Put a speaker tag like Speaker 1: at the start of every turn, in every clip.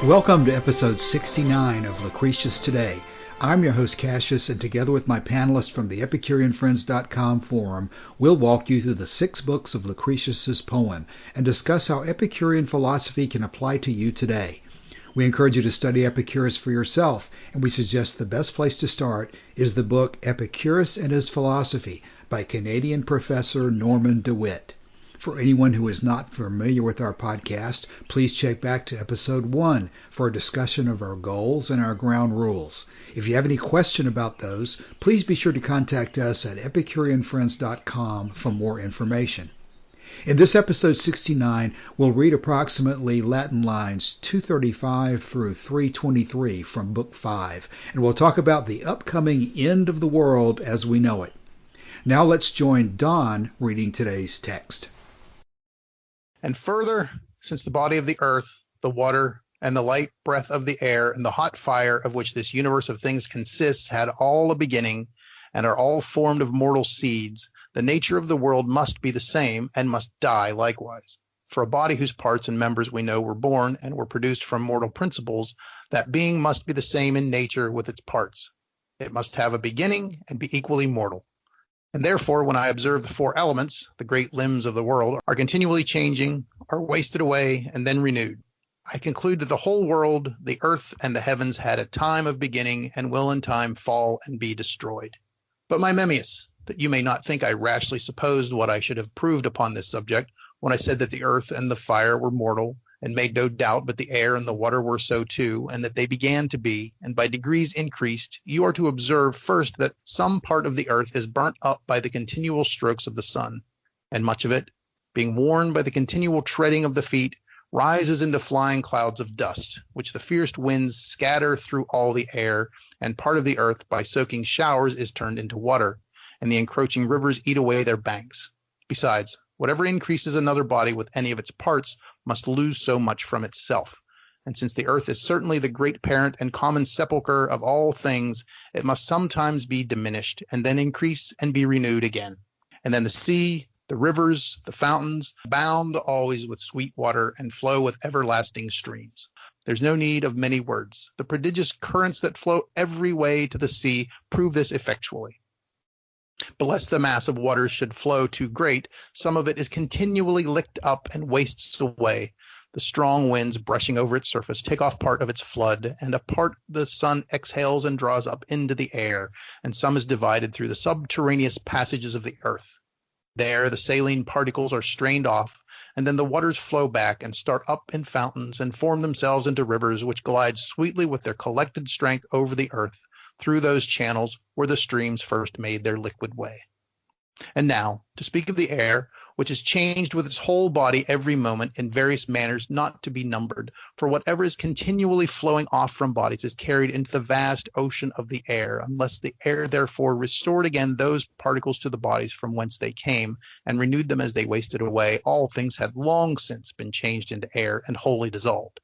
Speaker 1: Welcome to episode 69 of Lucretius Today. I'm your host Cassius, and together with my panelists from the EpicureanFriends.com forum, we'll walk you through the 6 books of Lucretius's poem and discuss how Epicurean philosophy can apply to you today. We encourage you to study Epicurus for yourself, and we suggest the best place to start is the book Epicurus and His Philosophy by Canadian professor Norman DeWitt. For anyone who is not familiar with our podcast, please check back to episode 1 for a discussion of our goals and our ground rules. If you have any question about those, please be sure to contact us at EpicureanFriends.com for more information. In this episode 69, we'll read approximately Latin lines 235 through 323 from Book 5, and we'll talk about the upcoming end of the world as we know it. Now let's join Don reading today's text.
Speaker 2: And further, since the body of the earth, the water, and the light breath of the air, and the hot fire of which this universe of things consists had all a beginning, and are all formed of mortal seeds, the nature of the world must be the same, and must die likewise. For a body whose parts and members we know were born, and were produced from mortal principles, that being must be the same in nature with its parts. It must have a beginning, and be equally mortal. And therefore, when I observe the 4 elements, the great limbs of the world, are continually changing, are wasted away, and then renewed, I conclude that the whole world, the earth and the heavens, had a time of beginning, and will in time fall and be destroyed. But my Memmius, that you may not think I rashly supposed what I should have proved upon this subject, when I said that the earth and the fire were mortal, and made no doubt but the air and the water were so too, and that they began to be, and by degrees increased, you are to observe first that some part of the earth is burnt up by the continual strokes of the sun, and much of it, being worn by the continual treading of the feet, rises into flying clouds of dust, which the fierce winds scatter through all the air, and part of the earth by soaking showers is turned into water, and the encroaching rivers eat away their banks. Besides, whatever increases another body with any of its parts must lose so much from itself. And since the earth is certainly the great parent and common sepulchre of all things, it must sometimes be diminished, and then increase and be renewed again. And then the sea, the rivers, the fountains, abound always with sweet water, and flow with everlasting streams. There's no need of many words. The prodigious currents that flow every way to the sea prove this effectually. But lest the mass of waters should flow too great, some of it is continually licked up and wastes away. The strong winds brushing over its surface take off part of its flood, and a part the sun exhales and draws up into the air, and some is divided through the subterraneous passages of the earth. There the saline particles are strained off, and then the waters flow back and start up in fountains and form themselves into rivers which glide sweetly with their collected strength over the earth, through those channels where the streams first made their liquid way. And now, to speak of the air, which is changed with its whole body every moment in various manners not to be numbered, for whatever is continually flowing off from bodies is carried into the vast ocean of the air, unless the air therefore restored again those particles to the bodies from whence they came, and renewed them as they wasted away, all things had long since been changed into air and wholly dissolved.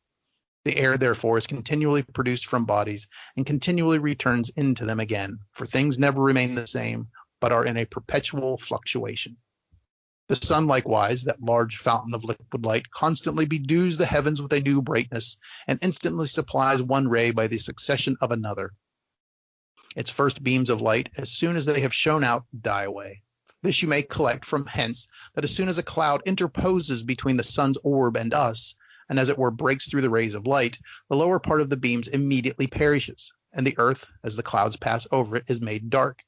Speaker 2: The air, therefore, is continually produced from bodies, and continually returns into them again, for things never remain the same, but are in a perpetual fluctuation. The sun, likewise, that large fountain of liquid light, constantly bedews the heavens with a new brightness, and instantly supplies one ray by the succession of another. Its first beams of light, as soon as they have shone out, die away. This you may collect from hence, that as soon as a cloud interposes between the sun's orb and us, and as it were breaks through the rays of light, the lower part of the beams immediately perishes, and the earth, as the clouds pass over it, is made dark.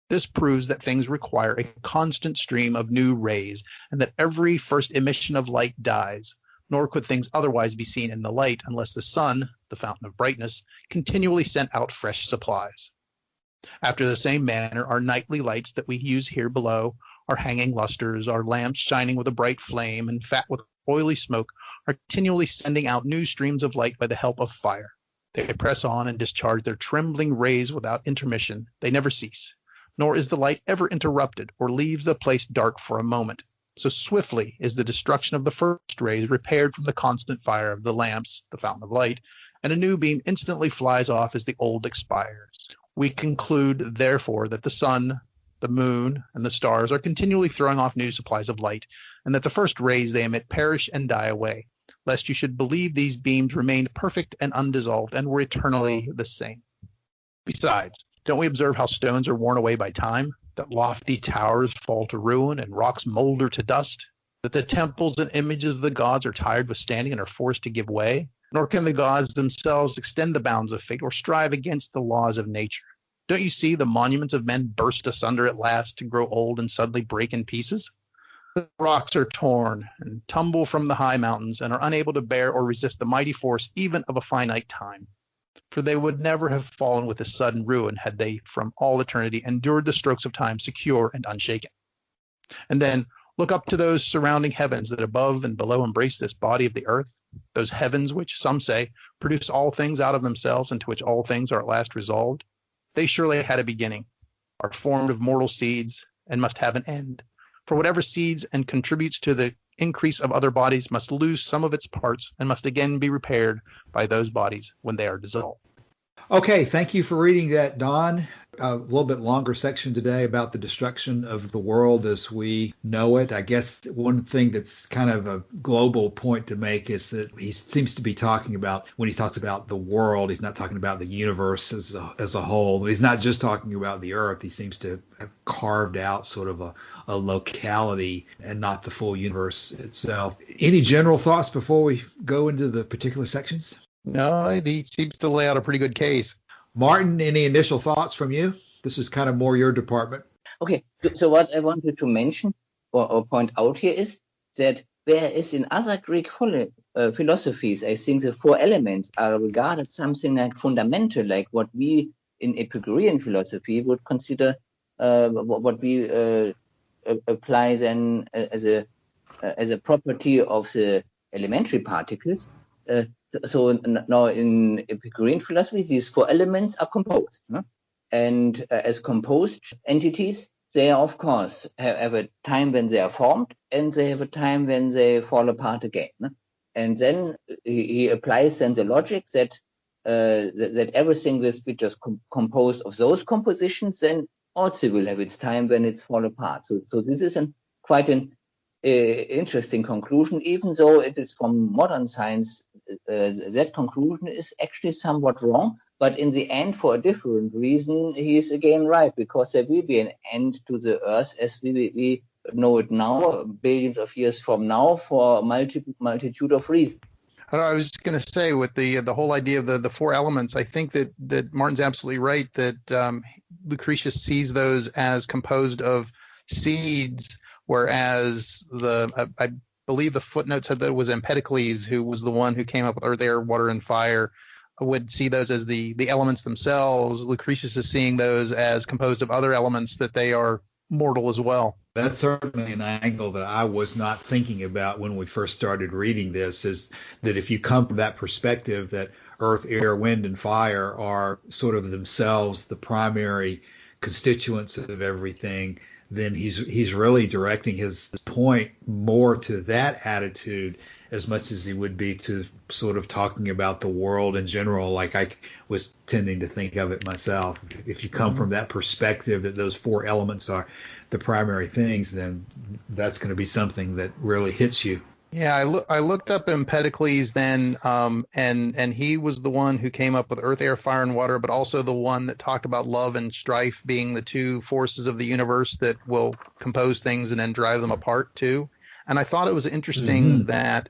Speaker 2: This proves that things require a constant stream of new rays, and that every first emission of light dies, nor could things otherwise be seen in the light unless the sun, the fountain of brightness, continually sent out fresh supplies. After the same manner, our nightly lights that we use here below, our hanging lustres, our lamps shining with a bright flame and fat with oily smoke, are continually sending out new streams of light by the help of fire. They press on and discharge their trembling rays without intermission. They never cease, nor is the light ever interrupted or leaves the place dark for a moment. So swiftly is the destruction of the first rays repaired from the constant fire of the lamps, the fountain of light, and a new beam instantly flies off as the old expires. We conclude, therefore, that the sun, the moon, and the stars are continually throwing off new supplies of light, and that the first rays they emit perish and die away, lest you should believe these beams remained perfect and undissolved and were eternally the same. Besides, don't we observe how stones are worn away by time, that lofty towers fall to ruin and rocks molder to dust, that the temples and images of the gods are tired with standing and are forced to give way? Nor can the gods themselves extend the bounds of fate or strive against the laws of nature. Don't you see the monuments of men burst asunder at last to grow old and suddenly break in pieces? The rocks are torn and tumble from the high mountains and are unable to bear or resist the mighty force even of a finite time. For they would never have fallen with a sudden ruin had they from all eternity endured the strokes of time secure and unshaken. And then look up to those surrounding heavens that above and below embrace this body of the earth, those heavens which, some say, produce all things out of themselves and to which all things are at last resolved. They surely had a beginning, are formed of mortal seeds, and must have an end. For whatever seeds and contributes to the increase of other bodies must lose some of its parts and must again be repaired by those bodies when they are dissolved.
Speaker 1: Okay, thank you for reading that, Don. A little bit longer section today about the destruction of the world as we know it. I guess one thing that's kind of a global point to make is that he seems to be talking about, when he talks about the world, he's not talking about the universe as a whole. He's not just talking about the earth. He seems to have carved out sort of a locality and not the full universe itself. Any general thoughts before we go into the particular sections?
Speaker 2: No, he seems to lay out a pretty good case.
Speaker 1: Martin, any initial thoughts from you? This is kind of more your department.
Speaker 3: Okay, so what I wanted to mention or point out here is that whereas in other Greek philosophies, I think the four elements are regarded something like fundamental, like what we in Epicurean philosophy would consider what we apply then as a property of the elementary particles. So now in Epicurean philosophy, these four elements are composed. And as composed entities, they are, of course, have a time when they are formed, and they have a time when they fall apart again. And then he applies then the logic that everything which is composed of those compositions then also will have its time when it's fall apart. So this is quite an interesting conclusion, even though it is from modern science, that conclusion is actually somewhat wrong. But in the end, for a different reason, he is again right, because there will be an end to the Earth as we know it now, billions of years from now, for a multitude of reasons.
Speaker 2: I was just going to say, with the whole idea of the four elements, I think that Martin's absolutely right, that Lucretius sees those as composed of seeds, whereas I believe the footnote said that it was Empedocles who was the one who came up with earth, air, water, and fire, would see those as the elements themselves. Lucretius is seeing those as composed of other elements, that they are mortal as well.
Speaker 1: That's certainly an angle that I was not thinking about when we first started reading this, is that if you come from that perspective that earth, air, wind, and fire are sort of themselves the primary constituents of everything, then he's really directing his point more to that attitude as much as he would be to sort of talking about the world in general, like I was tending to think of it myself. If you come from that perspective that those four elements are the primary things, then that's going to be something that really hits you.
Speaker 2: Yeah, I looked up Empedocles then, and he was the one who came up with earth, air, fire, and water, but also the one that talked about love and strife being the two forces of the universe that will compose things and then drive them apart too. And I thought it was interesting that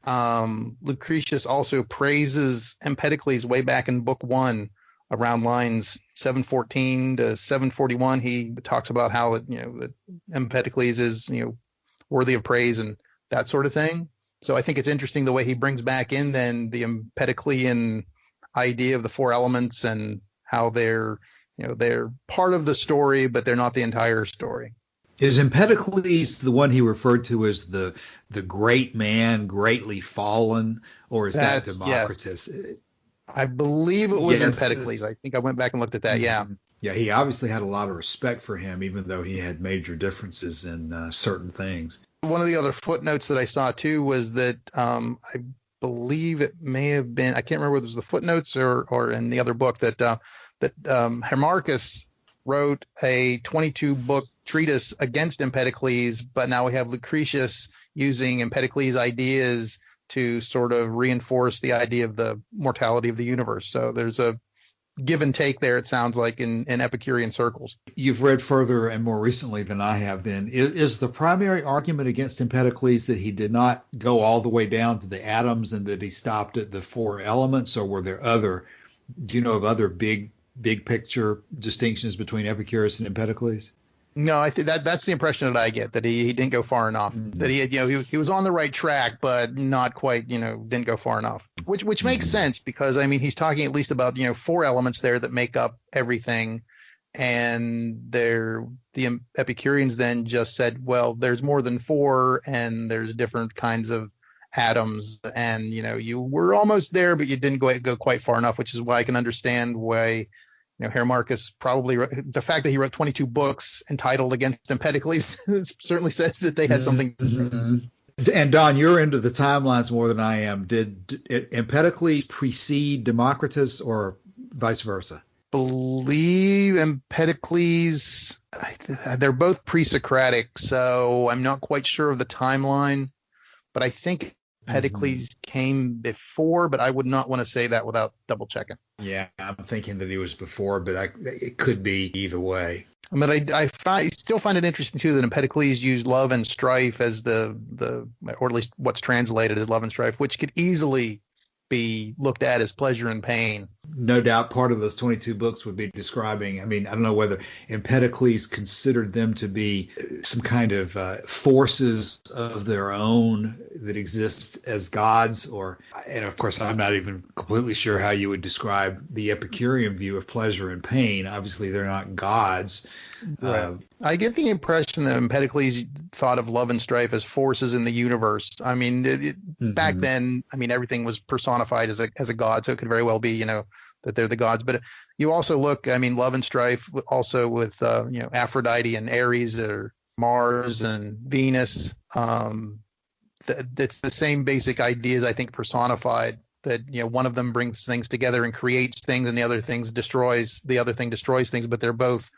Speaker 2: Lucretius also praises Empedocles way back in Book 1, around lines 714 to 741. He talks about how that Empedocles is worthy of praise and that sort of thing. So I think it's interesting the way he brings back in then the Empedoclean idea of the four elements and how they're part of the story, but they're not the entire story.
Speaker 1: Is Empedocles the one he referred to as the great man, greatly fallen, or is that Democritus?
Speaker 2: Yes. I believe it was Empedocles. I think I went back and looked at that. Yeah.
Speaker 1: Yeah, he obviously had a lot of respect for him, even though he had major differences in certain things.
Speaker 2: One of the other footnotes that I saw too was that I believe it may have been, I can't remember whether it was the footnotes or in the other book, that Hermarchus wrote a 22-book treatise against Empedocles, but now we have Lucretius using Empedocles' ideas to sort of reinforce the idea of the mortality of the universe. So there's a give and take there, it sounds like, in Epicurean circles.
Speaker 1: You've read further and more recently than I have then. Is the primary argument against Empedocles that he did not go all the way down to the atoms and that he stopped at the four elements, or were there do you know of other big picture distinctions between Epicurus and Empedocles?
Speaker 2: No, I think that's the impression that I get, that he didn't go far enough, that he was on the right track, but not quite, didn't go far enough, which makes sense, because I mean, he's talking at least about, four elements there that make up everything. And the Epicureans then just said, well, there's more than four, and there's different kinds of atoms, and you were almost there, but you didn't go quite far enough, which is why I can understand why Herr Marcus probably the fact that he wrote 22 books entitled Against Empedocles certainly says that they had something.
Speaker 1: Mm-hmm. And Don, you're into the timelines more than I am. Did Empedocles precede Democritus or vice versa?
Speaker 2: Believe Empedocles, they're both pre-Socratic, so I'm not quite sure of the timeline, but I think Empedocles came before, but I would not want to say that without double checking.
Speaker 1: Yeah, I'm thinking that he was before, but it could be either way.
Speaker 2: I mean, I still find it interesting too that Empedocles used love and strife as or at least what's translated as love and strife, which could easily be looked at as pleasure and pain.
Speaker 1: No doubt part of those 22 books would be describing, I mean, I don't know whether Empedocles considered them to be some kind of forces of their own that exist as gods, and of course, I'm not even completely sure how you would describe the Epicurean view of pleasure and pain. Obviously, they're not gods.
Speaker 2: Right. I get the impression that Empedocles thought of love and strife as forces in the universe. I mean, back then, I mean, everything was personified as a god, so it could very well be, that they're the gods. But you also look, I mean, love and strife also with, Aphrodite and Ares, or Mars and Venus. It's the same basic ideas, I think, personified. That one of them brings things together and creates things, and the other thing destroys things, but they're both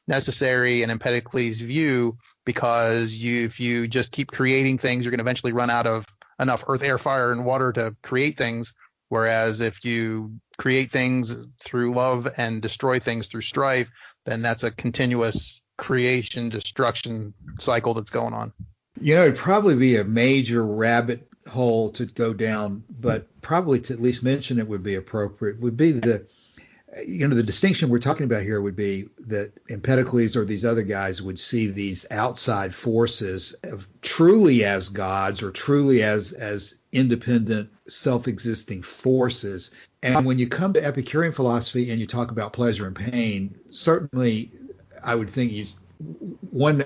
Speaker 2: necessary in Empedocles' view, because if you just keep creating things, you're going to eventually run out of enough earth, air, fire, and water to create things. Whereas if you create things through love and destroy things through strife, then that's a continuous creation destruction cycle that's going on.
Speaker 1: It'd probably be a major rabbit hole to go down, but probably to at least mention it would be appropriate. Would be the distinction we're talking about here would be that Empedocles or these other guys would see these outside forces truly as gods, or truly as independent, self-existing forces. And when you come to Epicurean philosophy and you talk about pleasure and pain, certainly I would think one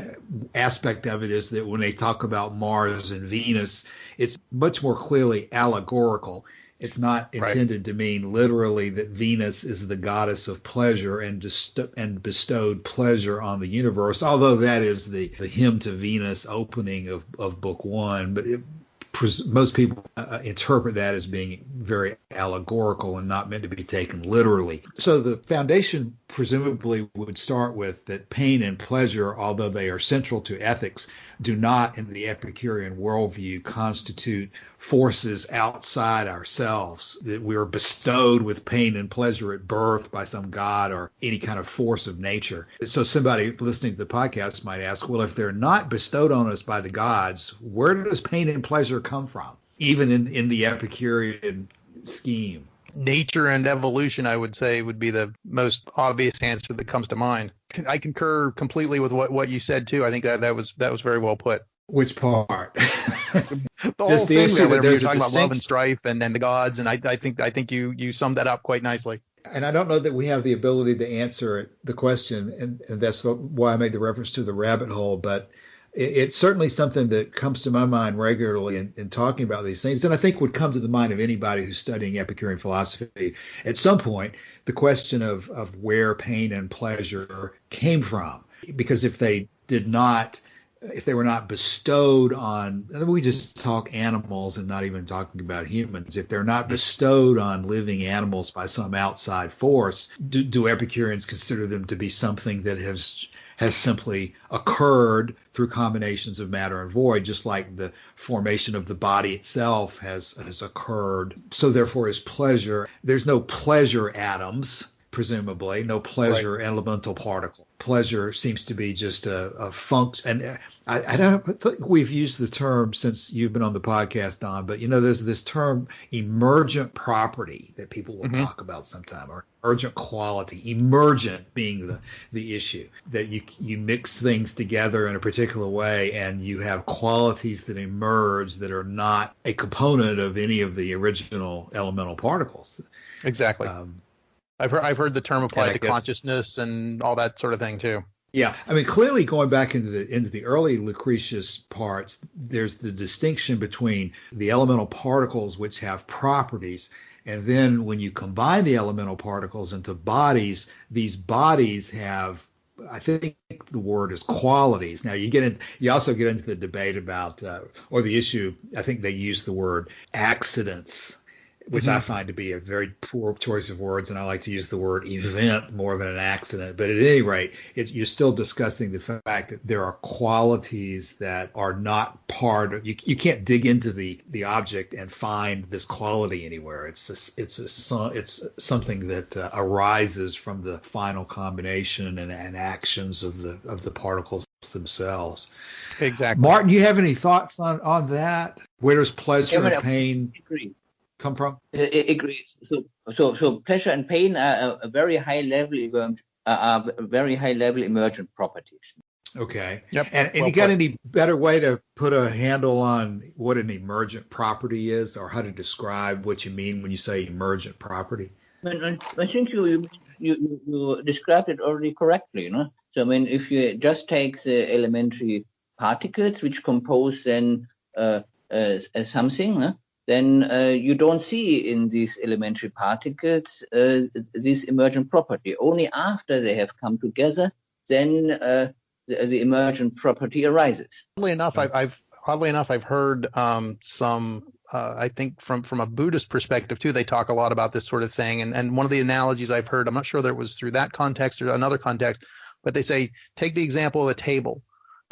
Speaker 1: aspect of it is that when they talk about Mars and Venus, it's much more clearly allegorical. It's not intended to mean literally that Venus is the goddess of pleasure and bestowed pleasure on the universe, although that is the hymn to Venus opening of Book One. But most people interpret that as being very allegorical and not meant to be taken literally. So the foundation presumably would start with that pain and pleasure, although they are central to ethics, do not, in the Epicurean worldview, constitute forces outside ourselves, that we are bestowed with pain and pleasure at birth by some god or any kind of force of nature. So somebody listening to the podcast might ask, well, if they're not bestowed on us by the gods, where does pain and pleasure come from, even in the Epicurean scheme?
Speaker 2: Nature and evolution, I would say, would be the most obvious answer that comes to mind. I concur completely with what you said too. I think that was very well put.
Speaker 1: Which part?
Speaker 2: The whole thing, whenever you're talking about love and strife and then the gods, and I think you summed that up quite nicely.
Speaker 1: And I don't know that we have the ability to answer the question, and that's why I made the reference to the rabbit hole, but it's certainly something that comes to my mind regularly in talking about these things, and I think would come to the mind of anybody who's studying Epicurean philosophy at some point, the question of where pain and pleasure came from. Because if they did not if they were not bestowed on, and we just talk animals and not even talking about humans, if they're not bestowed on living animals by some outside force, do Epicureans consider them to be something that has simply occurred through combinations of matter and void, just like the formation of the body itself has occurred. So therefore is pleasure. There's no pleasure atoms, presumably, no pleasure elemental particle. Pleasure seems to be just a function. And I don't think we've used the term since you've been on the podcast, Don, but there's this term emergent property that people will talk about sometime, or emergent quality, emergent being the issue, that you mix things together in a particular way and you have qualities that emerge that are not a component of any of the original elemental particles.
Speaker 2: Exactly. I've heard the term applied to consciousness and all that sort of thing too.
Speaker 1: Yeah, I mean, clearly going back into the early Lucretius parts, there's the distinction between the elemental particles which have properties, and then when you combine the elemental particles into bodies, these bodies have, I think the word is qualities. Now you also get into the debate about, or the issue, I think they use the word accidents, which I find to be a very poor choice of words, and I like to use the word event more than an accident. But at any rate, you're still discussing the fact that there are qualities that are not part of, you can't dig into the object and find this quality anywhere. It's something that arises from the final combination and actions of the particles themselves.
Speaker 2: Exactly.
Speaker 1: Martin, do you have any thoughts on that? Where does pleasure and pain come from?
Speaker 3: Agree. So pleasure and pain are a very high level emergent properties.
Speaker 1: Okay.
Speaker 2: Yep.
Speaker 1: And you got any better way to put a handle on what an emergent property is, or how to describe what you mean when you say emergent property?
Speaker 3: I think you described it already correctly. So if you just take the elementary particles which compose then something, then you don't see in these elementary particles this emergent property. Only after they have come together, then the emergent property arises.
Speaker 2: Oddly enough, I've heard some. I think from a Buddhist perspective too, they talk a lot about this sort of thing. And one of the analogies I've heard, I'm not sure that it was through that context or another context, but they say, take the example of a table.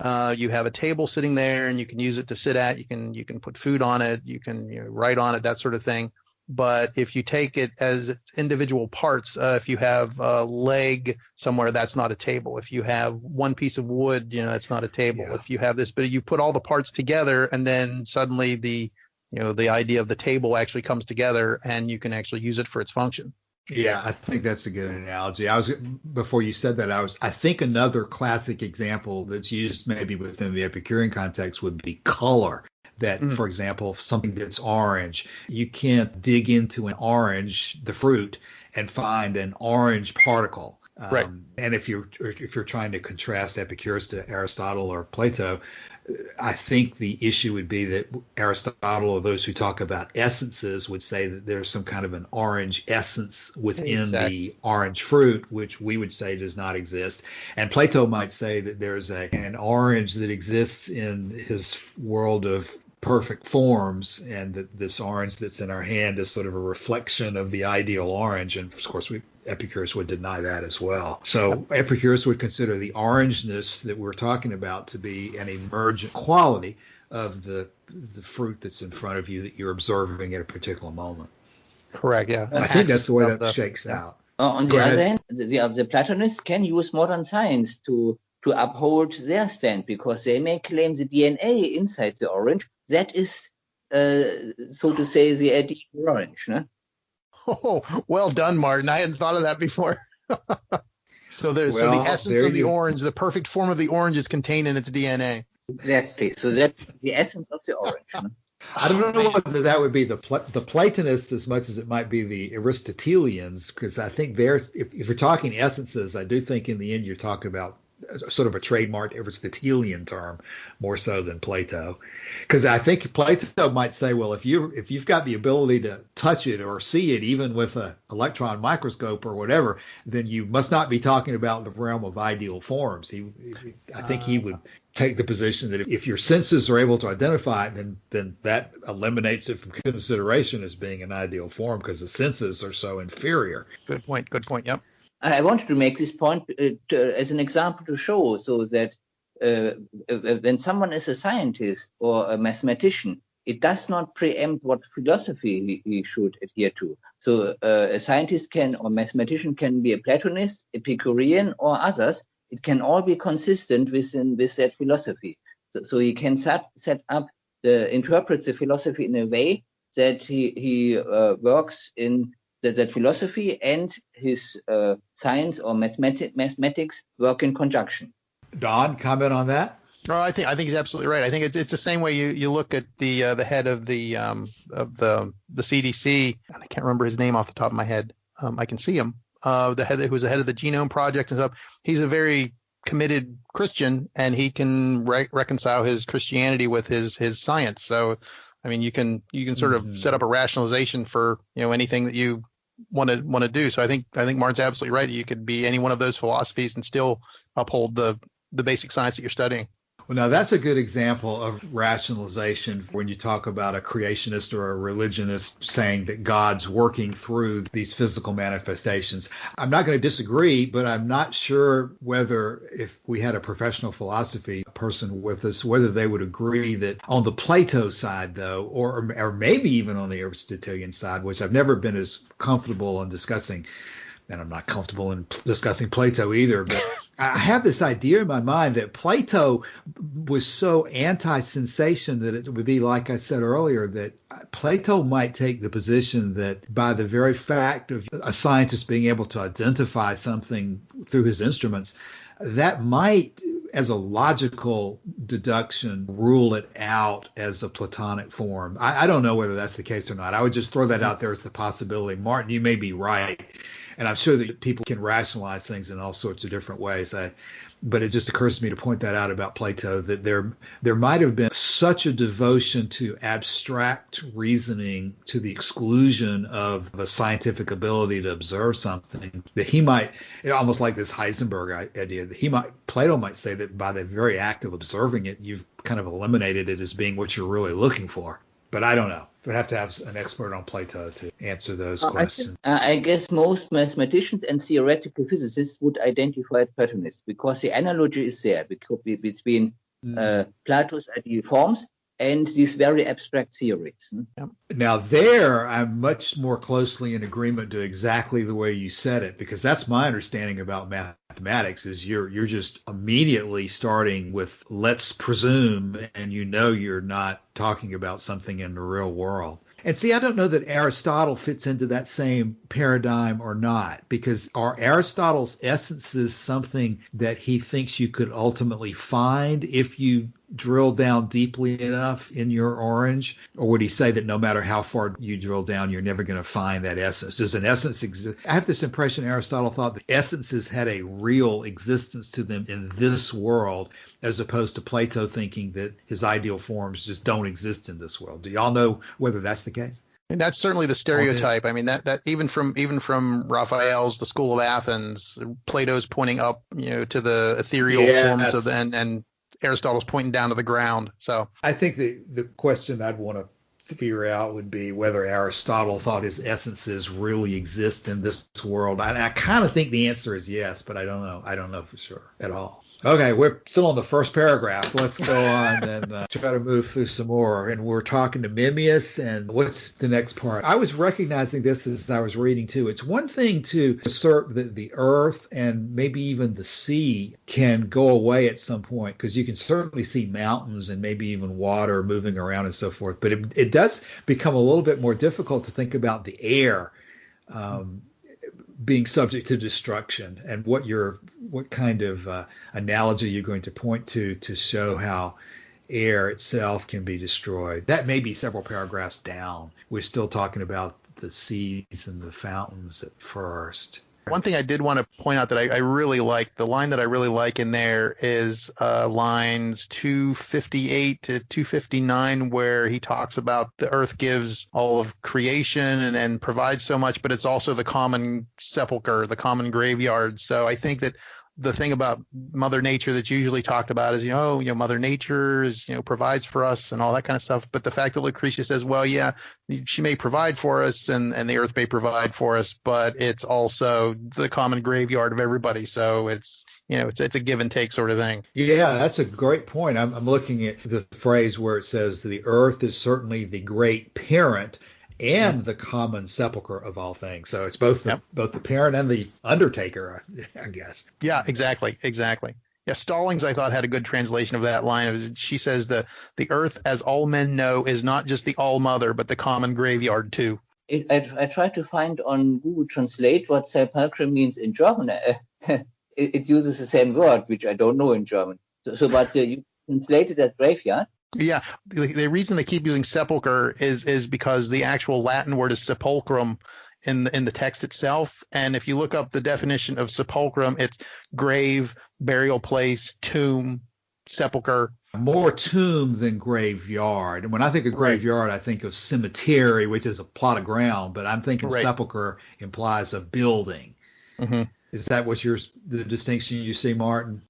Speaker 2: You have a table sitting there, and you can use it to sit at. You can put food on it. You can write on it, that sort of thing. But if you take it as its individual parts, if you have a leg somewhere, that's not a table. If you have one piece of wood, that's not a table. Yeah. If you have this, but you put all the parts together, and then suddenly the idea of the table actually comes together, and you can actually use it for its function.
Speaker 1: Yeah, I think that's a good analogy. Before you said that, I think another classic example that's used maybe within the Epicurean context would be color. That, for example, something that's orange, you can't dig into an orange, the fruit, and find an orange particle.
Speaker 2: Right.
Speaker 1: And if you're trying to contrast Epicurus to Aristotle or Plato, I think the issue would be that Aristotle, or those who talk about essences, would say that there's some kind of an orange essence within the orange fruit, which we would say does not exist. And Plato might say that there's an orange that exists in his world of perfect forms, and that this orange that's in our hand is sort of a reflection of the ideal orange. And of course, Epicurus would deny that as well. So Epicurus would consider the orangeness that we're talking about to be an emergent quality of the fruit that's in front of you that you're observing at a particular moment.
Speaker 2: Correct, yeah.
Speaker 1: I think that's the way that shakes out.
Speaker 3: On the other hand, the Platonists can use modern science to uphold their stand, because they may claim the DNA inside the orange, that is, so to say, the ideal orange. No?
Speaker 2: Oh, well done, Martin. I hadn't thought of that before. So the essence of the orange, the perfect form of the orange, is contained in its DNA.
Speaker 3: Exactly. So that's the essence of the orange. No?
Speaker 1: I don't know whether that would be the Platonists as much as it might be the Aristotelians, because I think if you're talking essences, I do think in the end you're talking about sort of a trademark Aristotelian term more so than Plato. Because I think Plato might say, well, if you've got the ability to touch it or see it, even with an electron microscope or whatever, then you must not be talking about the realm of ideal forms. I think he would take the position that if your senses are able to identify it, then that eliminates it from consideration as being an ideal form because the senses are so inferior.
Speaker 2: Good point. Yep.
Speaker 3: I wanted to make this point as an example to show so that when someone is a scientist or a mathematician, it does not preempt what philosophy he should adhere to. So a scientist can or mathematician can be a Platonist, Epicurean, or others. It can all be consistent with that philosophy. So he can set up interprets the philosophy in a way that he works in that philosophy and his science or mathematics work in conjunction.
Speaker 1: Don, comment on that?
Speaker 2: No, I think he's absolutely right. I think it's the same way you look at the head of the CDC. I can't remember his name off the top of my head. I can see him. The head who was the head of the Genome Project and stuff. He's a very committed Christian, and he can reconcile his Christianity with his science. So, I mean, you can sort of set up a rationalization for anything that you want to do. So I think Martin's absolutely right. You could be any one of those philosophies and still uphold the basic science that you're studying.
Speaker 1: Well, now that's a good example of rationalization when you talk about a creationist or a religionist saying that God's working through these physical manifestations. I'm not going to disagree, but I'm not sure whether if we had a professional philosophy person with us, whether they would agree that on the Plato side, though, or maybe even on the Aristotelian side, which I've never been as comfortable in discussing, and I'm not comfortable in discussing Plato either, but I have this idea in my mind that Plato was so anti-sensation that it would be, like I said earlier, that Plato might take the position that by the very fact of a scientist being able to identify something through his instruments, that might, as a logical deduction, rule it out as a Platonic form. I don't know whether that's the case or not. I would just throw that out there as the possibility. Martin, you may be right. And I'm sure that people can rationalize things in all sorts of different ways. But it just occurs to me to point that out about Plato, that there might have been such a devotion to abstract reasoning to the exclusion of a scientific ability to observe something that he might, almost like this Heisenberg idea, that Plato might say that by the very act of observing it, you've kind of eliminated it as being what you're really looking for. But I don't know. We'd have to have an expert on Plato to answer those questions.
Speaker 3: I guess most mathematicians and theoretical physicists would identify Platonists because the analogy is there between Plato's ideal forms and these very abstract theories.
Speaker 1: Now there, I'm much more closely in agreement to exactly the way you said it, because that's my understanding about mathematics is you're just immediately starting with let's presume, and you're not talking about something in the real world. And see, I don't know that Aristotle fits into that same paradigm or not, because are Aristotle's essences something that he thinks you could ultimately find if you drill down deeply enough in your orange? Or would he say that no matter how far you drill down, you're never going to find that essence? Does an essence exist? I have this impression Aristotle thought that essences had a real existence to them in this world, as opposed to Plato thinking that his ideal forms just don't exist in this world. Do y'all know whether that's the case?
Speaker 2: And that's certainly the stereotype. I mean, that even from Raphael's The School of Athens, Plato's pointing up, to the ethereal forms of and Aristotle's pointing down to the ground. So I
Speaker 1: think the question I'd want to figure out would be whether Aristotle thought his essences really exist in this world. I kind of think the answer is yes, but I don't know. I don't know for sure at all. Okay, we're still on the first paragraph. Let's go on and try to move through some more. And we're talking to Memmius, and what's the next part? I was recognizing this as I was reading too. It's one thing to assert that the earth and maybe even the sea can go away at some point, because you can certainly see mountains and maybe even water moving around and so forth. But it does become a little bit more difficult to think about the air being subject to destruction, and what kind of analogy you're going to point to show how air itself can be destroyed. That may be several paragraphs down. We're still talking about the seas and the fountains at first.
Speaker 2: One thing I did want to point out that I really like, the line that I really like in there is lines 258 to 259, where he talks about the earth gives all of creation and provides so much, but it's also the common sepulcher, the common graveyard. So I think that the thing about Mother Nature that's usually talked about is, Mother Nature is, provides for us and all that kind of stuff. But the fact that Lucretia says, well, yeah, she may provide for us and the earth may provide for us, but it's also the common graveyard of everybody. So it's a give and take sort of thing.
Speaker 1: Yeah, that's a great point. I'm looking at the phrase where it says the earth is certainly the great parent and the common sepulcher of all things. So it's both the parent and the undertaker, I guess.
Speaker 2: Yeah, exactly. Yeah, Stallings, I thought, had a good translation of that line. She says the earth, as all men know, is not just the all mother, but the common graveyard too.
Speaker 3: I tried to find on Google Translate what sepulchre means in German. It uses the same word, which I don't know in German. But you translated as graveyard.
Speaker 2: Yeah, the reason they keep using sepulcher is because the actual Latin word is sepulchrum in the text itself. And if you look up the definition of sepulchrum, it's grave, burial place, tomb, sepulcher.
Speaker 1: More tomb than graveyard. And when I think of graveyard, I think of cemetery, which is a plot of ground. But I'm thinking sepulcher implies a building. Mm-hmm. Is that the distinction you see, Martin?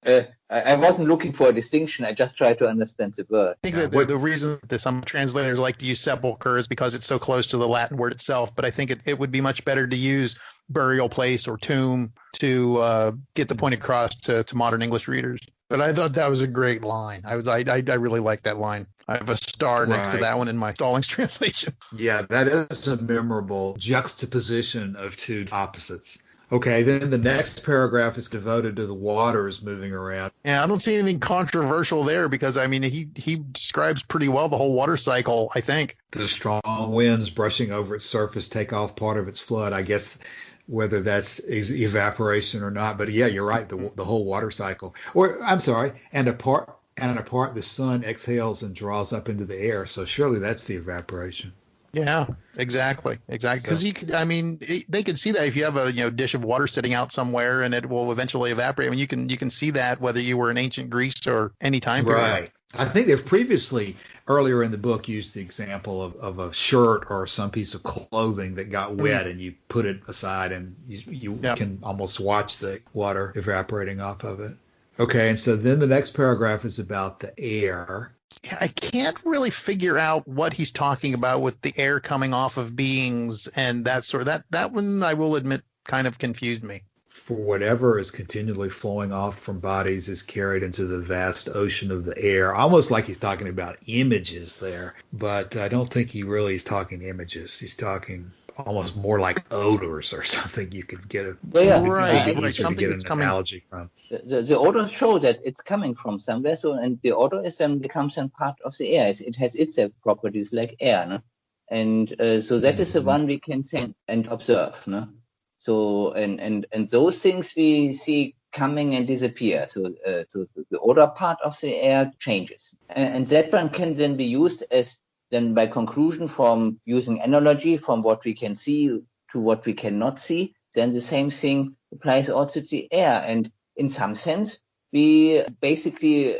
Speaker 3: I wasn't looking for a distinction. I just tried to understand the word.
Speaker 2: I think that the reason that some translators like to use sepulcher is because it's so close to the Latin word itself. But I think it would be much better to use burial place or tomb to get the point across to modern English readers. But I thought that was a great line. I really like that line. I have a star next to that one in my Stallings translation.
Speaker 1: Yeah, that is a memorable juxtaposition of two opposites. Okay, then the next paragraph is devoted to the waters moving around.
Speaker 2: Yeah, I don't see anything controversial there because, he describes pretty well the whole water cycle, I think.
Speaker 1: The strong winds brushing over its surface take off part of its flood. I guess whether that's evaporation or not. But, yeah, you're right, the whole water cycle. Or, I'm sorry, and apart the sun exhales and draws up into the air. So surely that's the evaporation.
Speaker 2: Yeah, exactly. Because they can see that if you have a dish of water sitting out somewhere and it will eventually evaporate. I mean, you can see that whether you were in ancient Greece or any time period.
Speaker 1: Right. I think they've previously earlier in the book used the example of a shirt or some piece of clothing that got wet and you put it aside and you can almost watch the water evaporating off of it. Okay, and so then the next paragraph is about the air.
Speaker 2: I can't really figure out what he's talking about with the air coming off of beings and that sort of that one, I will admit, kind of confused me.
Speaker 1: For whatever is continually flowing off from bodies is carried into the vast ocean of the air. Almost like he's talking about images there, but I don't think he really is talking images. He's talking almost more like odors or something. You could get something that's coming. Analogy from.
Speaker 3: The odors show that it's coming from somewhere. So, and the odor is then becomes a part of the air. It has itself properties like air, no? And so that is the one we can sense and observe, no? So and those things we see coming and disappear. So the odor part of the air changes, and that one can then be used as then by conclusion from using analogy from what we can see to what we cannot see. Then the same thing applies also to the air, and in some sense we basically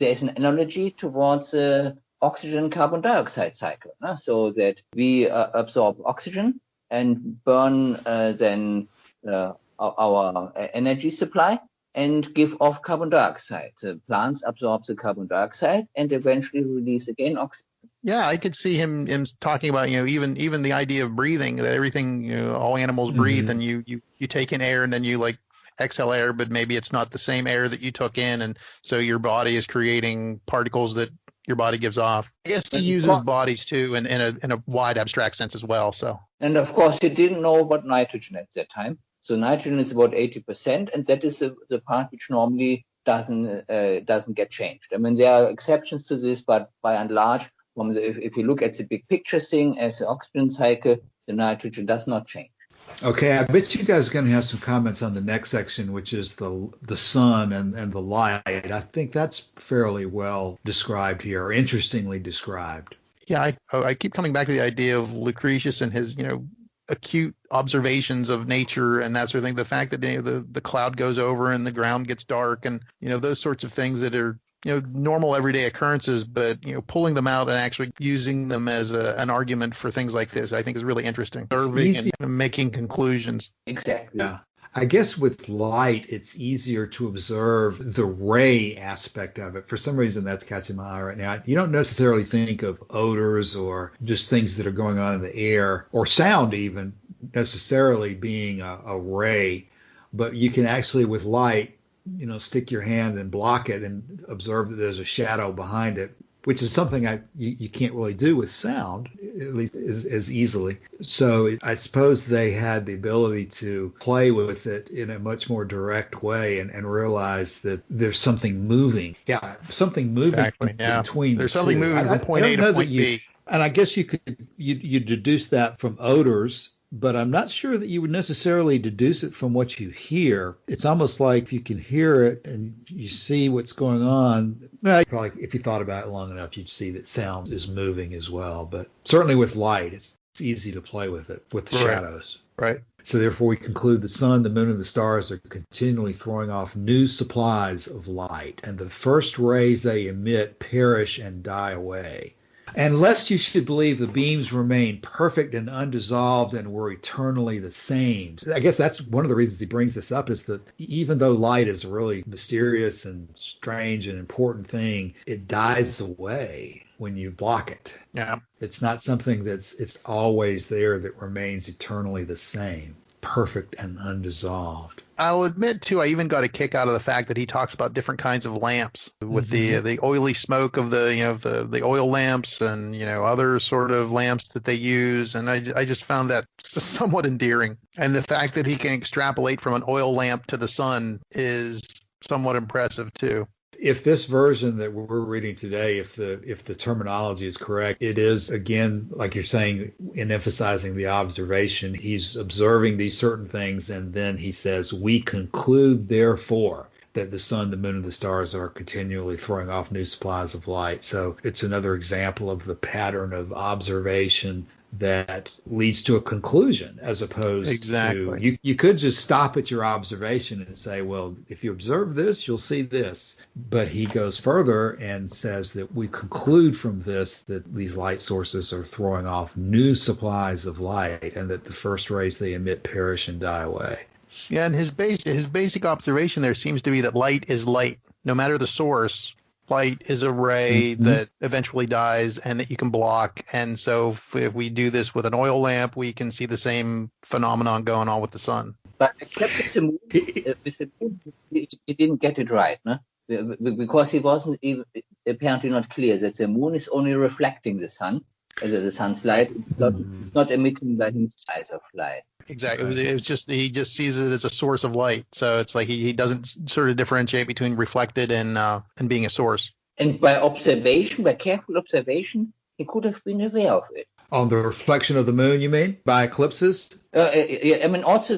Speaker 3: there's an analogy towards the oxygen carbon dioxide cycle, no? So that we absorb oxygen and burn then our energy supply and give off carbon dioxide. The plants absorb the carbon dioxide and eventually release again oxygen.
Speaker 2: Yeah, I could see him talking about, even the idea of breathing, that everything, all animals breathe, and you take in air and then you exhale air, but maybe it's not the same air that you took in, and so your body is creating particles that your body gives off. I guess he uses bodies too in a wide abstract sense as well. So,
Speaker 3: and of course he didn't know about nitrogen at that time. So nitrogen is about 80%, and that is the part which normally doesn't get changed. I mean, there are exceptions to this, but by and large, if you look at the big picture thing as the oxygen cycle, the nitrogen does not change.
Speaker 1: Okay, I bet you guys are going to have some comments on the next section, which is the sun and the light. I think that's fairly well described here, or interestingly described.
Speaker 2: Yeah, I keep coming back to the idea of Lucretius and his, acute observations of nature and that sort of thing. The fact that the cloud goes over and the ground gets dark, and those sorts of things that are normal everyday occurrences, but pulling them out and actually using them as an argument for things like this, I think is really interesting. Observing and making conclusions.
Speaker 3: Exactly.
Speaker 1: Yeah. I guess with light, it's easier to observe the ray aspect of it. For some reason, that's catching my eye right now. You don't necessarily think of odors or just things that are going on in the air, or sound even, necessarily being a ray, but you can actually, with light, stick your hand and block it and observe that there's a shadow behind it, which is something you can't really do with sound, at least as easily. So I suppose they had the ability to play with it in a much more direct way and realize that there's something moving. Yeah, something moving between
Speaker 2: There's something moving from point A to point B.
Speaker 1: And I guess you deduce that from odors, but I'm not sure that you would necessarily deduce it from what you hear. It's almost like if you can hear it and you see what's going on, probably if you thought about it long enough, you'd see that sound is moving as well. But certainly with light, it's easy to play with it, with the shadows.
Speaker 2: Right.
Speaker 1: So therefore we conclude the sun, the moon, and the stars are continually throwing off new supplies of light, and the first rays they emit perish and die away. And lest you should believe the beams remain perfect and undissolved and were eternally the same. I guess that's one of the reasons he brings this up, is that even though light is a really mysterious and strange and important thing, it dies away when you block it.
Speaker 2: Yeah.
Speaker 1: It's not something it's always there, that remains eternally the same, perfect and undissolved.
Speaker 2: I'll admit, too, I even got a kick out of the fact that he talks about different kinds of lamps, with the oily smoke of the oil lamps and other sort of lamps that they use, and I just found that somewhat endearing. And the fact that he can extrapolate from an oil lamp to the sun is somewhat impressive too.
Speaker 1: If this version that we're reading today, if the terminology is correct, it is, again, like you're saying, in emphasizing the observation. He's observing these certain things, and then he says, we conclude, therefore, that the sun, the moon, and the stars are continually throwing off new supplies of light. So it's another example of the pattern of observation that leads to a conclusion, as opposed to you could just stop at your observation and say, well, if you observe this, you'll see this. But he goes further and says that we conclude from this that these light sources are throwing off new supplies of light, and that the first rays they emit perish and die away.
Speaker 2: Yeah, and his basic observation there seems to be that light is light, no matter the source. Light is a ray that eventually dies and that you can block. And so if we do this with an oil lamp, we can see the same phenomenon going on with the sun.
Speaker 3: But except with the moon, he didn't get it right, no? Because he wasn't apparently not clear that the moon is only reflecting the sun, the sun's light. It's not emitting by himself of light.
Speaker 2: Exactly. It was just, he just sees it as a source of light. So it's like he doesn't sort of differentiate between reflected and being a source.
Speaker 3: And by careful observation, he could have been aware of it.
Speaker 1: On the reflection of the moon, you mean? By eclipses?
Speaker 3: I mean, also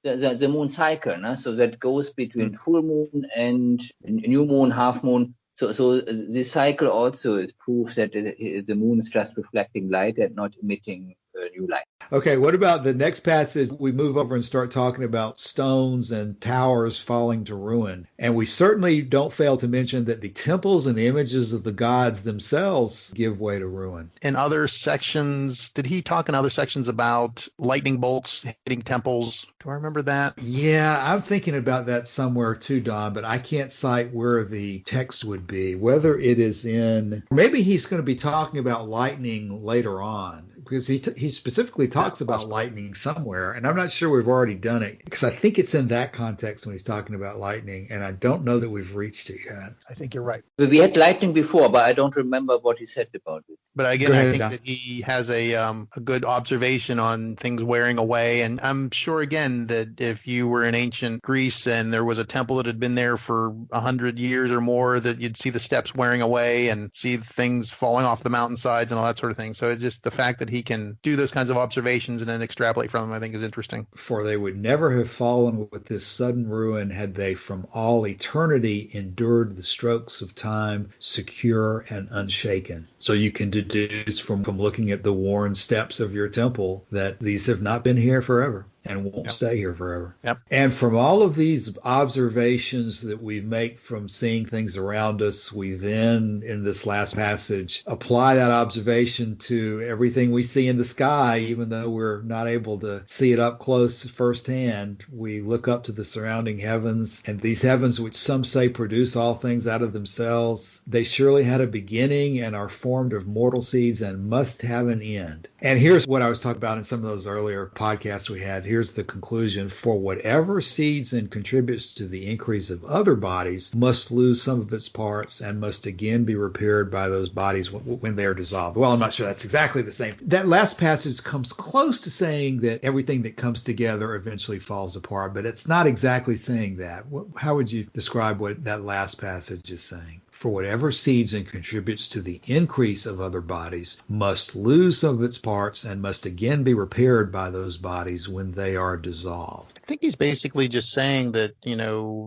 Speaker 3: the moon cycle, no? So that goes between full moon and new moon, half moon. So this cycle also is proof that the moon is just reflecting light and not emitting new light.
Speaker 1: Okay, what about the next passage? We move over and start talking about stones and towers falling to ruin. And we certainly don't fail to mention that the temples and the images of the gods themselves give way to ruin.
Speaker 2: In other sections, did he talk in other sections about lightning bolts hitting temples? Do I remember that?
Speaker 1: Yeah, I'm thinking about that somewhere too, Don, but I can't cite where the text would be. Whether it is in, maybe he's going to be talking about lightning later on, because he specifically talks about lightning somewhere, and I'm not sure we've already done it, because I think it's in that context when he's talking about lightning, and I don't know that we've reached it yet.
Speaker 2: I think you're right.
Speaker 3: We had lightning before, but I don't remember what he said about it.
Speaker 2: But again, I think that he has a good observation on things wearing away, and I'm sure, again, that if you were in ancient Greece and there was a temple that had been there for 100 years or more, that you'd see the steps wearing away and see things falling off the mountainsides and all that sort of thing. So it's just the fact that he can do those kinds of observations and then extrapolate from them, I think, is interesting.
Speaker 1: For they would never have fallen with this sudden ruin had they from all eternity endured the strokes of time secure and unshaken. So you can deduce from looking at the worn steps of your temple that these have not been here forever and won't stay here forever.
Speaker 2: Yep.
Speaker 1: And from all of these observations that we make from seeing things around us, we then, in this last passage, apply that observation to everything we see in the sky, even though we're not able to see it up close firsthand. We look up to the surrounding heavens, and these heavens, which some say produce all things out of themselves, they surely had a beginning and are formed of mortal seeds and must have an end. And here's what I was talking about in some of those earlier podcasts we had. Here's the conclusion. For whatever seeds and contributes to the increase of other bodies must lose some of its parts and must again be repaired by those bodies when they are dissolved. Well, I'm not sure that's exactly the same. That last passage comes close to saying that everything that comes together eventually falls apart, but it's not exactly saying that. How would you describe what that last passage is saying? For whatever seeds and contributes to the increase of other bodies must lose some of its parts and must again be repaired by those bodies when they are dissolved.
Speaker 2: I think he's basically just saying that,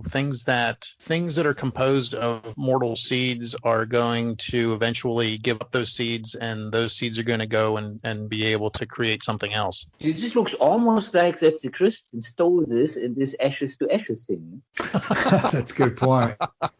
Speaker 2: things that are composed of mortal seeds are going to eventually give up those seeds, and those seeds are going to go and be able to create something else.
Speaker 3: It just looks almost like that the Christians stole this in this ashes to ashes thing.
Speaker 1: That's a good point.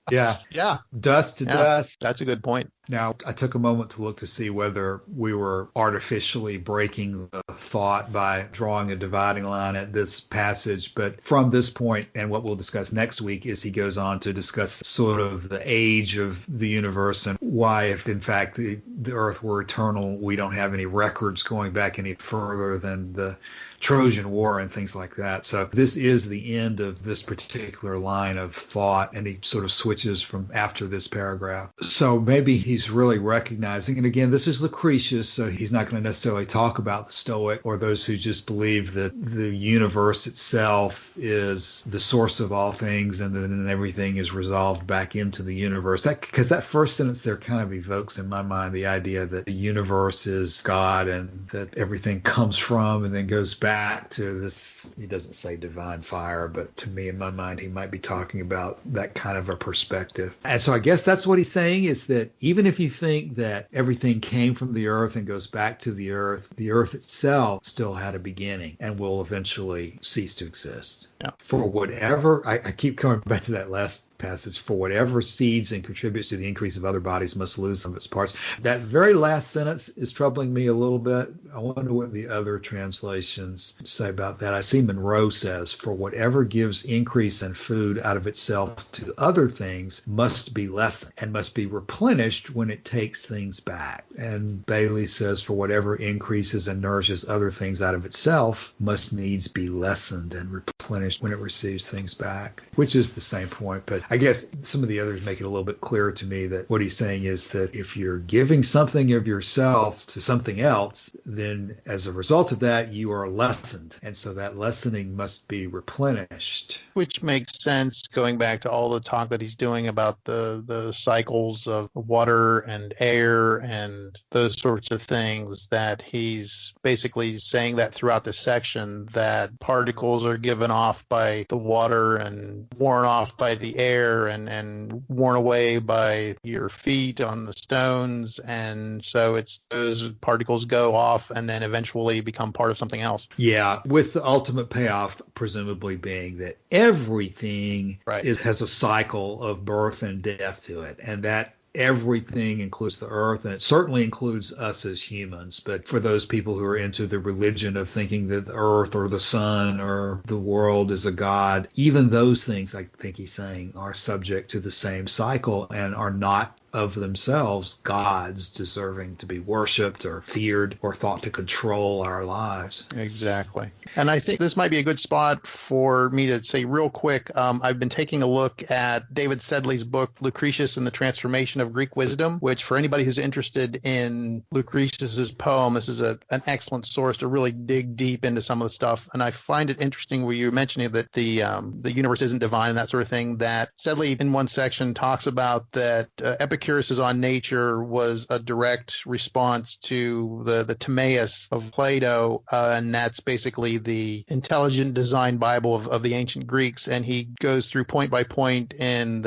Speaker 1: Yeah.
Speaker 2: Yeah.
Speaker 1: Dust to dust.
Speaker 2: That's a good point.
Speaker 1: Now, I took a moment to look to see whether we were artificially breaking the thought by drawing a dividing line at this passage. But from this point, and what we'll discuss next week, is he goes on to discuss sort of the age of the universe and why, if in fact the earth were eternal, we don't have any records going back any further than the Trojan War and things like that. So this is the end of this particular line of thought, and he sort of switches from after this paragraph. So maybe he's really recognizing, and again, this is Lucretius, so he's not going to necessarily talk about the Stoic or those who just believe that the universe itself is the source of all things and then everything is resolved back into the universe. Because that first sentence there kind of evokes in my mind the idea that the universe is God and that everything comes from and then goes back to this. He doesn't say divine fire, but to me, in my mind, he might be talking about that kind of a perspective. And so I guess that's what he's saying, is that even if you think that everything came from the earth and goes back to the earth itself still had a beginning and will eventually cease to exist.
Speaker 2: Yeah.
Speaker 1: For whatever, I keep coming back to that last passage, for whatever seeds and contributes to the increase of other bodies must lose some of its parts. That very last sentence is troubling me a little bit. I wonder what the other translations say about that. I see Monroe says, for whatever gives increase and food out of itself to other things must be lessened and must be replenished when it takes things back. And Bailey says, for whatever increases and nourishes other things out of itself must needs be lessened and replenished when it receives things back, which is the same point. But I guess some of the others make it a little bit clearer to me that what he's saying is that if you're giving something of yourself to something else, then as a result of that, you are lessened. And so that lessening must be replenished.
Speaker 2: Which makes sense, going back to all the talk that he's doing about the cycles of water and air and those sorts of things, that he's basically saying that throughout the section, that particles are given off by the water and worn off by the air and worn away by your feet on the stones. And so it's those particles go off and then eventually become part of something else.
Speaker 1: Yeah, with the ultimate payoff presumably being that everything has a cycle of birth and death to it. And that everything includes the earth, and it certainly includes us as humans. But for those people who are into the religion of thinking that the earth or the sun or the world is a god, even those things, I think he's saying, are subject to the same cycle and are not of themselves gods deserving to be worshipped or feared or thought to control our lives.
Speaker 2: Exactly. And I think this might be a good spot for me to say real quick, I've been taking a look at David Sedley's book, Lucretius and the Transformation of Greek Wisdom, which for anybody who's interested in Lucretius's poem, this is an excellent source to really dig deep into some of the stuff. And I find it interesting where you're mentioning that the universe isn't divine and that sort of thing, that Sedley in one section talks about that Epicurus Epicurus' On Nature was a direct response to the Timaeus of Plato, and that's basically the intelligent design Bible of the ancient Greeks. And he goes through point by point in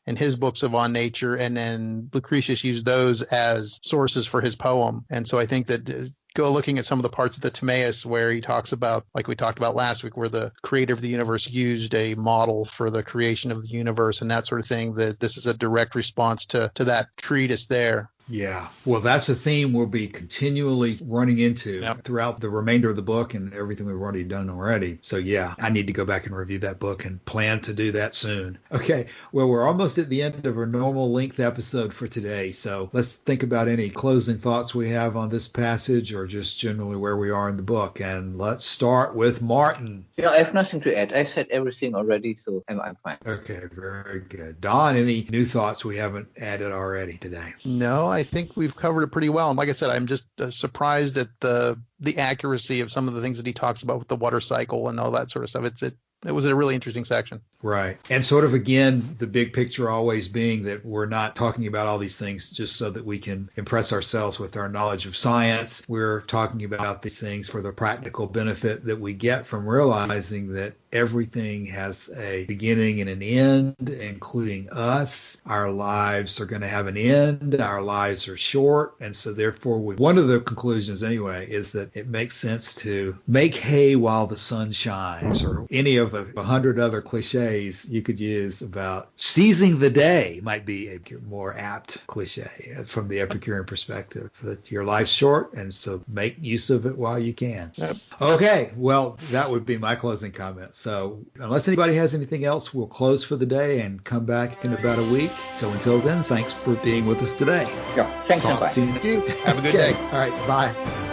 Speaker 2: his books of On Nature, and then Lucretius used those as sources for his poem. And so I think that go looking at some of the parts of the Timaeus where he talks about, like we talked about last week, where the creator of the universe used a model for the creation of the universe and that sort of thing, that this is a direct response to that treatise there.
Speaker 1: Yeah. Well, that's a theme we'll be continually running into
Speaker 2: Yep.
Speaker 1: throughout the remainder of the book and everything we've already done already. So, yeah, I need to go back and review that book and plan to do that soon. Okay. Well, we're almost at the end of our normal length episode for today. So let's think about any closing thoughts we have on this passage or just generally where we are in the book. And let's start with Martin.
Speaker 3: Yeah, I have nothing to add. I said everything already, so I'm fine.
Speaker 1: Okay. Very good. Don, any new thoughts we haven't added already today?
Speaker 2: No, I think we've covered it pretty well. And like I said, I'm just surprised at the accuracy of some of the things that he talks about with the water cycle and all that sort of stuff. It was a really interesting section.
Speaker 1: Right. And sort of, again, the big picture always being that we're not talking about all these things just so that we can impress ourselves with our knowledge of science. We're talking about these things for the practical benefit that we get from realizing that everything has a beginning and an end, including us. Our lives are going to have an end. Our lives are short. And so therefore, one of the conclusions anyway is that it makes sense to make hay while the sun shines, or any of 100 other cliches you could use about seizing the day might be a more apt cliche from the Epicurean perspective, that your life's short and so make use of it while you can.
Speaker 2: Yep.
Speaker 1: Okay, well, that would be my closing comment. So unless anybody has anything else, we'll close for the day and come back in about a week. So until then, thanks for being with us today.
Speaker 3: Yeah, thanks and bye.
Speaker 1: Talk to you.
Speaker 2: Thank you. Have a good day.
Speaker 1: All right, bye.